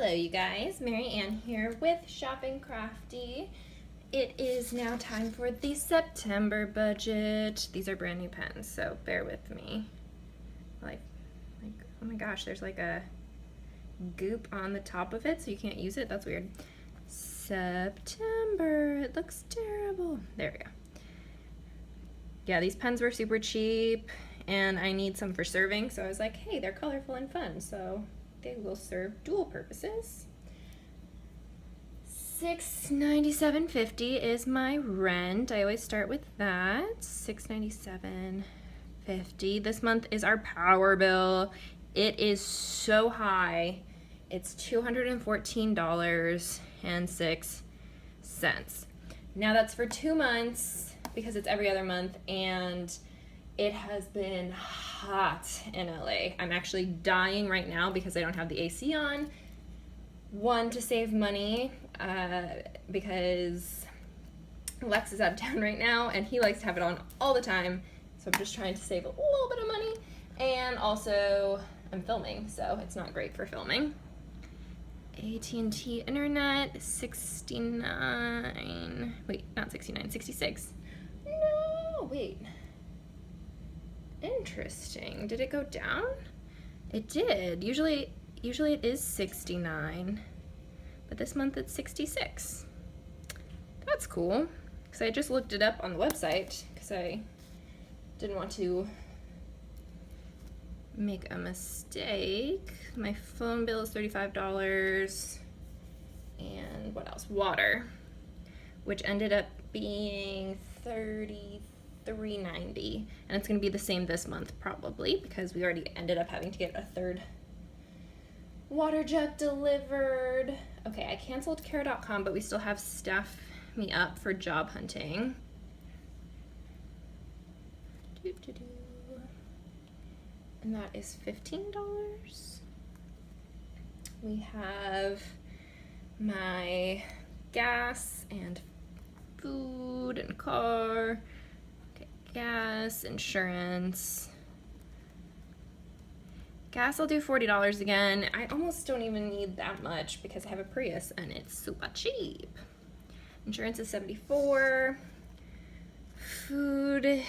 Hello you guys, Mary Ann here with Shopping Crafty. It is now time for the September budget. These are brand new pens, so bear with me. Like, oh my gosh, there's like a goop on the top of it, so you can't use it. That's weird. September, it looks terrible. There we go. Yeah, these pens were super cheap, and I need some for serving, so I was like, hey, they're colorful and fun, so they will serve dual purposes. $697.50 is my rent. I always start with that. $697.50. This month is our power bill. It is so high. It's $214.06. Now that's for 2 months because it's every other month, and it has been hot in LA. I'm actually dying right now because I don't have the AC on. One, to save money, because Lex is out of town right now and he likes to have it on all the time. So I'm just trying to save a little bit of money. And also I'm filming, so it's not great for filming. AT&T internet, 69, wait, not 69, 66. No, wait. Interesting. Did it go down? It did. Usually it is 69, but this month it's 66. That's cool, because I just looked it up on the website because I didn't want to make a mistake. My phone bill is $35, and what else? Water, which ended up being $33.90, and it's going to be the same this month probably because we already ended up having to get a third water jug delivered. Okay, I canceled care.com, but we still have Staff Me Up for job hunting. And that is $15. We have my gas and food and car. Okay, gas, insurance. Gas, I'll do $40 again. I almost don't even need that much because I have a Prius and it's super cheap. Insurance is $74. Food is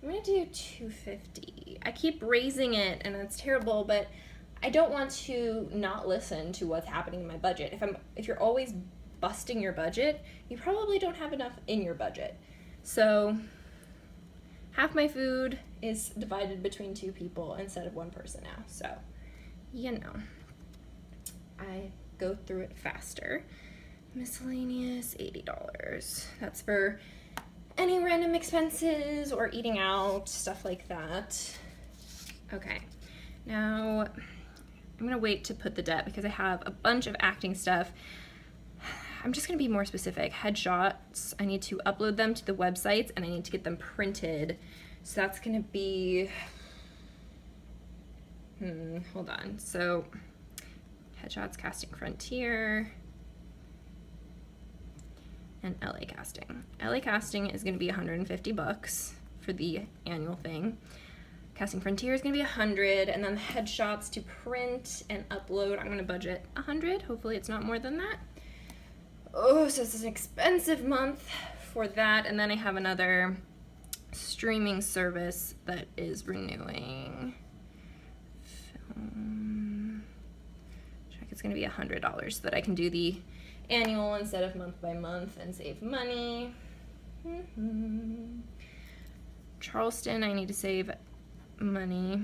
I'm gonna do $250. I keep raising it and that's terrible, but I don't want to not listen to what's happening in my budget. If you're always busting your budget, you probably don't have enough in your budget. So half my food is divided between 2 people instead of 1 person now. So, you know, I go through it faster. Miscellaneous, $80. That's for any random expenses or eating out, stuff like that. Okay, now I'm gonna wait to put the debt because I have a bunch of acting stuff. I'm just gonna be more specific. Headshots, I need to upload them to the websites and I need to get them printed. So that's gonna be, hold on. So Headshots, Casting Frontier, and LA Casting. LA Casting is gonna be $150 for the annual thing. Casting Frontier is gonna be $100, and then the headshots to print and upload, I'm gonna budget $100. Hopefully it's not more than that. Oh, so this is an expensive month for that, and then I have another streaming service that is renewing. Check, it's gonna be $100 so that I can do the annual instead of month by month and save money. Charleston, I need to save money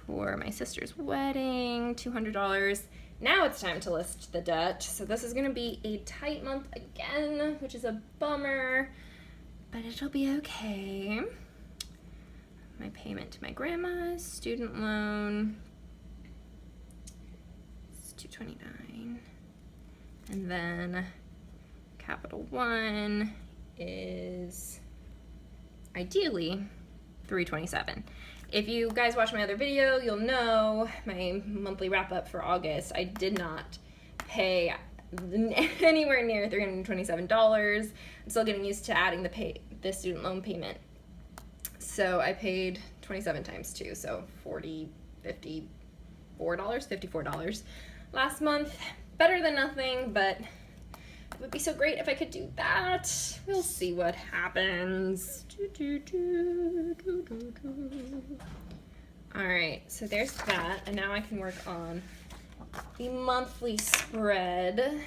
for my sister's wedding, $200. Now it's time to list the debt. So this is gonna be a tight month again, which is a bummer, but it'll be okay. My payment to my grandma's student loan, it's $229. And then Capital One is ideally $327. If you guys watch my other video, you'll know my monthly wrap up for August. I did not pay anywhere near $327. I'm still getting used to adding the student loan payment. So I paid 27 times 2, so 40, 50, $54 last month. Better than nothing, but it would be so great if I could do that. We'll see what happens. Alright, so there's that, and now I can work on the monthly spread.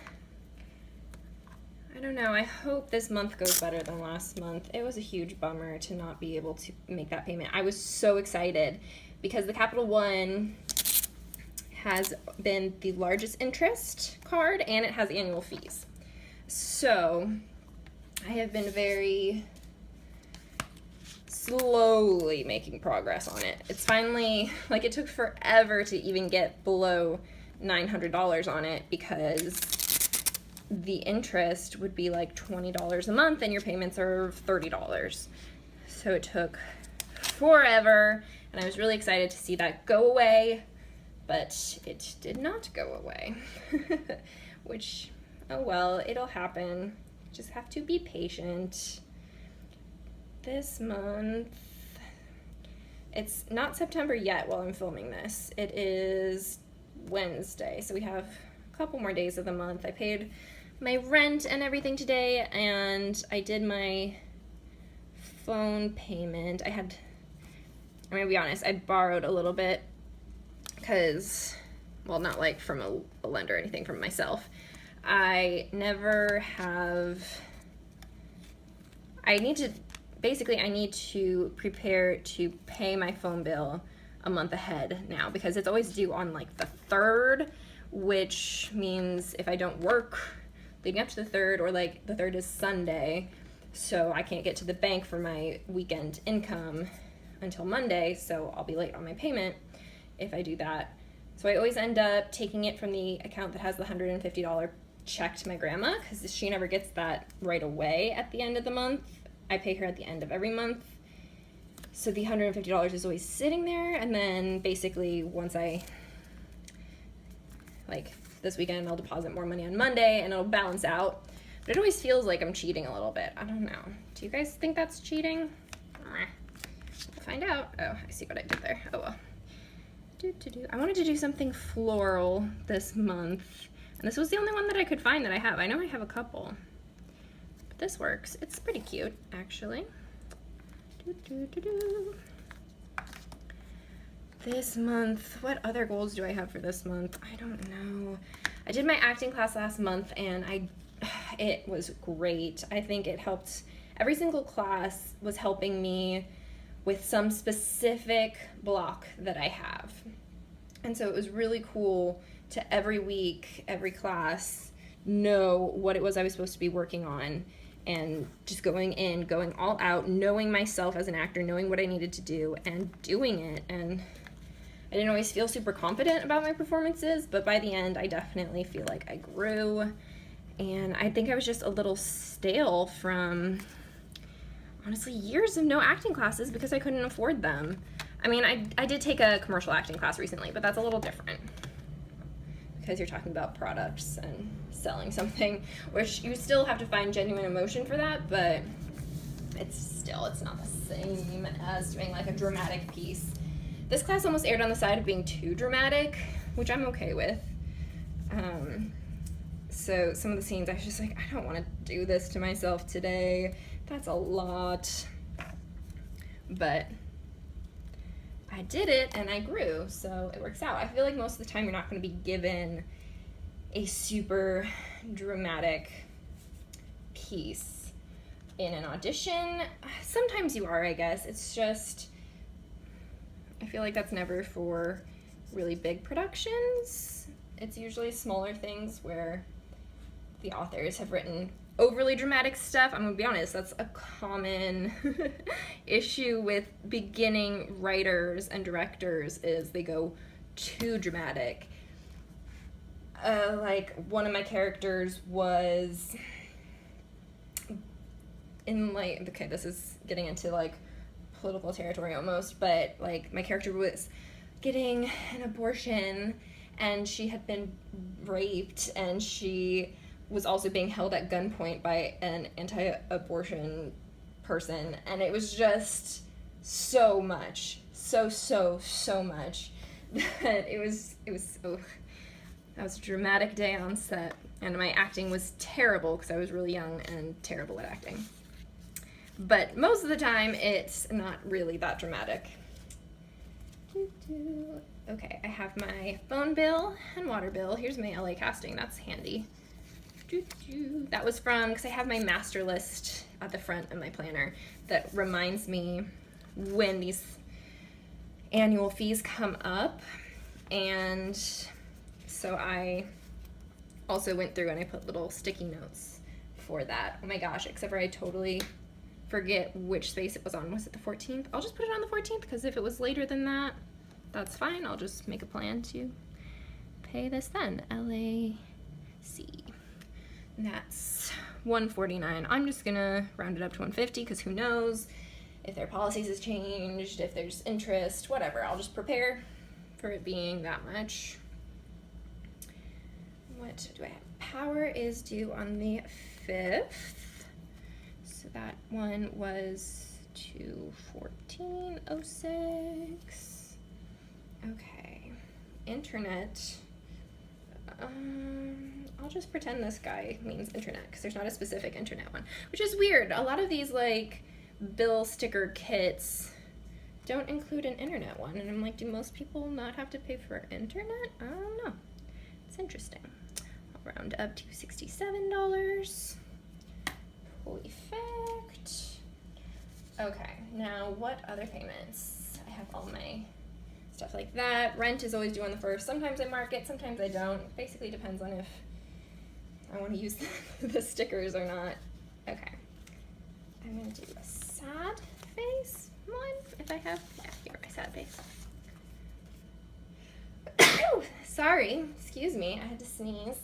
I don't know, I hope this month goes better than last month. It was a huge bummer to not be able to make that payment. I was so excited because the Capital One has been the largest interest card and it has annual fees. So I have been very slowly making progress on it. It's finally, like, it took forever to even get below $900 on it because the interest would be like $20 a month and your payments are $30. So it took forever, and I was really excited to see that go away, but it did not go away. Which, oh well, it'll happen. Just have to be patient. This month, it's not September yet while I'm filming this. It is Wednesday, so we have a couple more days of the month. I paid my rent and everything today, and I did my phone payment. I'm gonna be honest, I borrowed a little bit because, well, not like from a lender or anything, from myself. I need to prepare to pay my phone bill a month ahead now because it's always due on like the 3rd, which means if I don't work leading up to the 3rd, or like the 3rd is Sunday, so I can't get to the bank for my weekend income until Monday, so I'll be late on my payment if I do that. So I always end up taking it from the account that has the $150 check to my grandma because she never gets that right away at the end of the month. I pay her at the end of every month. So the $150 is always sitting there, and then basically once this weekend I'll deposit more money on Monday and it'll balance out. But it always feels like I'm cheating a little bit. I don't know. Do you guys think that's cheating? We'll find out. Oh, I see what I did there. Oh well. I wanted to do something floral this month, and this was the only one that I could find that I have. I know I have a couple, but this works. It's pretty cute, actually. This month, what other goals do I have for this month? I don't know. I did my acting class last month, and it was great. I think it helped. Every single class was helping me with some specific block that I have. And so it was really cool to every week, every class, know what it was I was supposed to be working on, and just going in, going all out, knowing myself as an actor, knowing what I needed to do, and doing it. And I didn't always feel super confident about my performances, but by the end, I definitely feel like I grew. And I think I was just a little stale from, honestly, years of no acting classes because I couldn't afford them. I mean, I did take a commercial acting class recently, but that's a little different because you're talking about products and selling something, which you still have to find genuine emotion for that, but it's not the same as doing like a dramatic piece. This class almost aired on the side of being too dramatic, which I'm okay with. So some of the scenes I was just like, I don't want to do this to myself today. That's a lot. But I did it and I grew, so it works out. I feel like most of the time you're not going to be given a super dramatic piece in an audition. Sometimes you are, I guess. It's just, I feel like that's never for really big productions. It's usually smaller things where the authors have written overly dramatic stuff. I'm gonna be honest, that's a common issue with beginning writers and directors, is they go too dramatic. Like one of my characters was in like, okay, this is getting into like political territory almost, but like my character was getting an abortion and she had been raped, and she was also being held at gunpoint by an anti-abortion person, and it was just so much, so much But it was oh, that was a dramatic day on set, and my acting was terrible because I was really young and terrible at acting. But most of the time, it's not really that dramatic. Okay, I have my phone bill and water bill. Here's my LA casting, that's handy. That was from, because I have my master list at the front of my planner that reminds me when these annual fees come up. And so I also went through and I put little sticky notes for that. Oh my gosh, except for I totally forget which space it was on. Was it the 14th? I'll just put it on the 14th, because if it was later than that, that's fine. I'll just make a plan to pay this then. LAC. That's $149. I'm just gonna round it up to $150 because who knows if their policies has changed, if there's interest, whatever. I'll just prepare for it being that much. What do I have? Power is due on the 5th. So that one was $214.06. Okay. Internet. I'll just pretend this guy means internet because there's not a specific internet one, which is weird. A lot of these like bill sticker kits don't include an internet one, and I'm like, do most people not have to pay for internet? I don't know. It's interesting. I'll round up to $67. Perfect. Okay, now what other payments? I have all my stuff like that. Rent is always due on the 1st. Sometimes I mark it, sometimes I don't. Basically depends on if I want to use the stickers or not. Okay. I'm going to do a sad face one if I have. Yeah, here, my sad face. Sorry, excuse me. I had to sneeze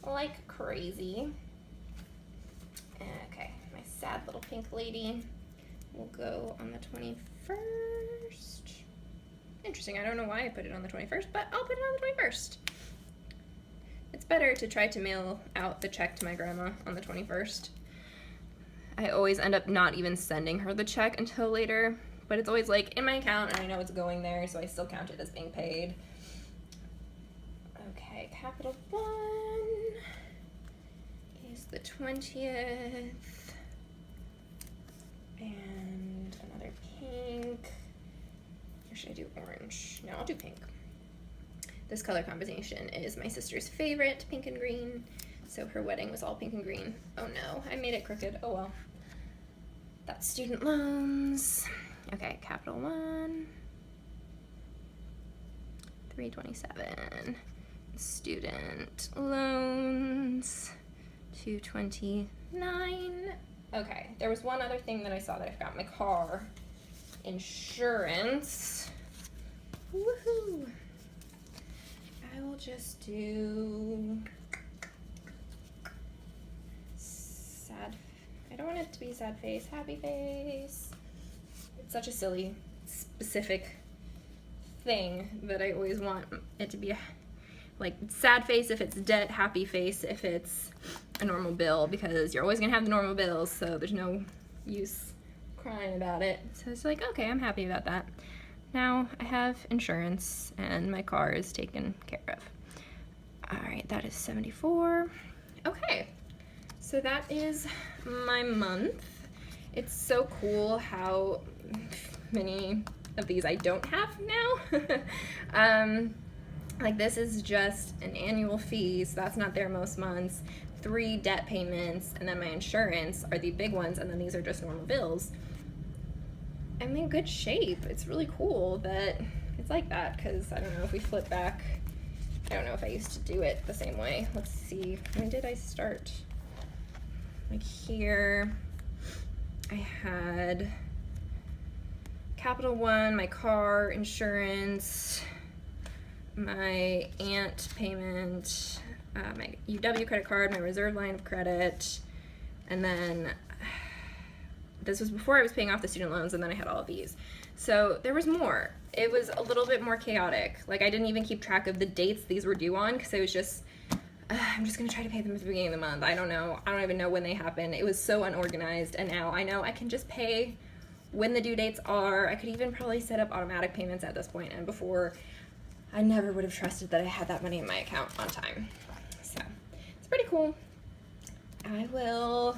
like crazy. Okay, my sad little pink lady will go on the 21st. Interesting, I don't know why I put it on the 21st, but I'll put it on the 21st. It's better to try to mail out the check to my grandma on the 21st. I always end up not even sending her the check until later, but it's always like in my account and I know it's going there, so I still count it as being paid. Okay, Capital One is the 20th. And another pink. Or should I do orange? No, I'll do pink. This color combination is my sister's favorite, pink and green. So her wedding was all pink and green. Oh no, I made it crooked. Oh well. That's student loans. Okay, Capital One. 327. Student loans. 229. Okay, there was one other thing that I saw that I forgot. My car insurance. Woohoo! I will just do sad. I don't want it to be sad face, happy face. It's such a silly, specific thing that I always want it to be like sad face if it's debt, happy face if it's a normal bill, because you're always gonna have the normal bills, so there's no use crying about it. So it's like, okay, I'm happy about that. Now I have insurance and my car is taken care of. All right, that is 74. Okay, so that is my month. It's so cool how many of these I don't have now. Like this is just an annual fee, so that's not there most months. 3 debt payments, and then my insurance are the big ones, and then these are just normal bills. I'm in good shape. It's really cool that it's like that, because I don't know if we flip back. I don't know if I used to do it the same way. Let's see, when did I start? Like here, I had Capital One, my car, insurance, my aunt payment, my UW credit card, my reserve line of credit, and then this was before I was paying off the student loans, and then I had all of these. So there was more. It was a little bit more chaotic. Like I didn't even keep track of the dates these were due on, because it was just, I'm just gonna try to pay them at the beginning of the month. I don't know. I don't even know when they happen. It was so unorganized, and now I know I can just pay when the due dates are. I could even probably set up automatic payments at this point, and before I never would have trusted that I had that money in my account on time. So it's pretty cool. I will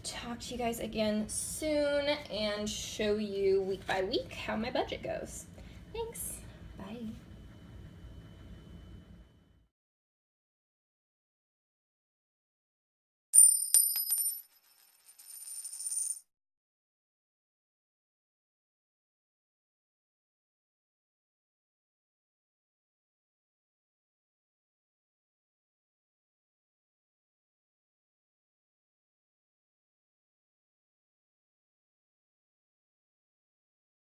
talk to you guys again soon and show you week by week how my budget goes. Thanks. Bye.